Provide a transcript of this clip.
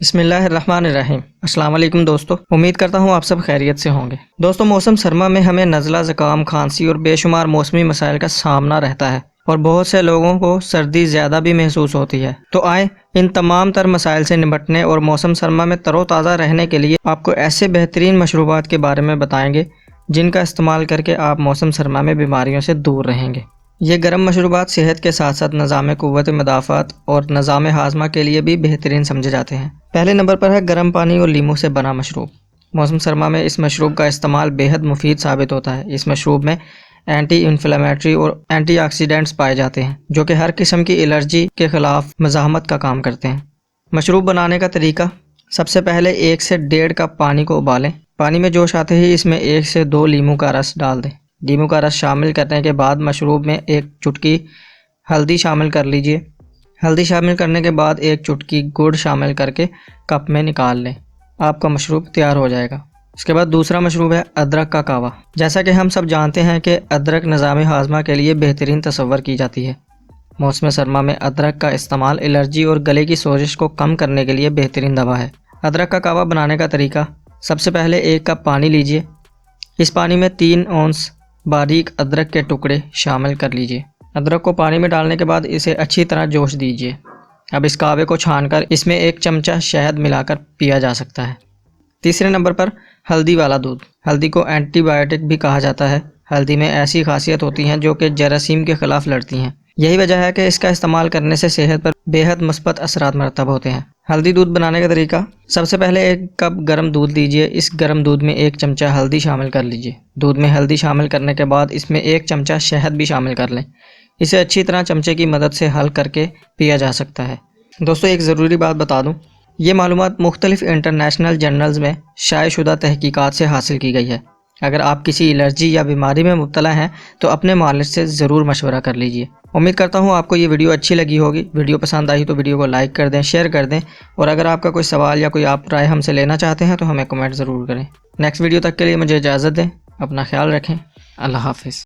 بسم اللہ الرحمن الرحیم۔ السلام علیکم دوستو، امید کرتا ہوں آپ سب خیریت سے ہوں گے۔ دوستو، موسم سرما میں ہمیں نزلہ، زکام، کھانسی اور بے شمار موسمی مسائل کا سامنا رہتا ہے، اور بہت سے لوگوں کو سردی زیادہ بھی محسوس ہوتی ہے۔ تو آئیں ان تمام تر مسائل سے نمٹنے اور موسم سرما میں تر و تازہ رہنے کے لیے آپ کو ایسے بہترین مشروبات کے بارے میں بتائیں گے جن کا استعمال کر کے آپ موسم سرما میں بیماریوں سے دور رہیں گے۔ یہ گرم مشروبات صحت کے ساتھ ساتھ نظام قوت مدافعت اور نظام ہاضمہ کے لیے بھی بہترین سمجھے جاتے ہیں۔ پہلے نمبر پر ہے گرم پانی اور لیموں سے بنا مشروب۔ موسم سرما میں اس مشروب کا استعمال بے حد مفید ثابت ہوتا ہے۔ اس مشروب میں اینٹی انفلیمیٹری اور اینٹی آکسیڈنٹس پائے جاتے ہیں جو کہ ہر قسم کی الرجی کے خلاف مزاحمت کا کام کرتے ہیں۔ مشروب بنانے کا طریقہ: سب سے پہلے 1 سے 1.5 کپ پانی کو ابالیں۔ پانی میں جوش آتے ہی اس میں 1 سے 2 لیموں کا رس ڈال دیں۔ لیموں کا رس شامل کرنے کے بعد مشروب میں 1 چٹکی ہلدی شامل کر لیجئے۔ ہلدی شامل کرنے کے بعد 1 چٹکی گڑ شامل کر کے کپ میں نکال لیں۔ آپ کا مشروب تیار ہو جائے گا۔ اس کے بعد دوسرا مشروب ہے ادرک کا کہوہ۔ جیسا کہ ہم سب جانتے ہیں کہ ادرک نظام ہاضمہ کے لیے بہترین تصور کی جاتی ہے۔ موسم سرما میں ادرک کا استعمال الرجی اور گلے کی سوزش کو کم کرنے کے لیے بہترین دوا ہے۔ ادرک کا کہوہ بنانے کا طریقہ: سب سے پہلے 1 کپ پانی لیجئے۔ اس پانی میں 3 اونس باریک ادرک کے ٹکڑے شامل کر لیجئے۔ ادرک کو پانی میں ڈالنے کے بعد اسے اچھی طرح جوش دیجئے۔ اب اس کہوے کو چھان کر اس میں 1 چمچہ شہد ملا کر پیا جا سکتا ہے۔ تیسرے نمبر پر ہلدی والا دودھ۔ ہلدی کو اینٹی بائیوٹک بھی کہا جاتا ہے۔ ہلدی میں ایسی خاصیت ہوتی ہیں جو کہ جراثیم کے خلاف لڑتی ہیں۔ یہی وجہ ہے کہ اس کا استعمال کرنے سے صحت پر بے حد مثبت اثرات مرتب ہوتے ہیں۔ ہلدی دودھ بنانے کا طریقہ: سب سے پہلے 1 کپ گرم دودھ لیجئے۔ اس گرم دودھ میں 1 چمچہ ہلدی شامل کر لیجئے۔ دودھ میں ہلدی شامل کرنے کے بعد اس میں 1 چمچہ شہد بھی شامل کر لیں۔ اسے اچھی طرح چمچے کی مدد سے حل کر کے پیا جا سکتا ہے۔ دوستو، ایک ضروری بات بتا دوں، یہ معلومات مختلف انٹرنیشنل جرنلز میں شائع شدہ تحقیقات سے حاصل کی گئی ہے۔ اگر آپ کسی الرجی یا بیماری میں مبتلا ہیں تو اپنے معالج سے ضرور مشورہ کر لیجئے۔ امید کرتا ہوں آپ کو یہ ویڈیو اچھی لگی ہوگی۔ ویڈیو پسند آئی تو ویڈیو کو لائک کر دیں، شیئر کر دیں، اور اگر آپ کا کوئی سوال یا کوئی آپ رائے ہم سے لینا چاہتے ہیں تو ہمیں کمنٹ ضرور کریں۔ نیکسٹ ویڈیو تک کے لیے مجھے اجازت دیں۔ اپنا خیال رکھیں۔ اللہ حافظ۔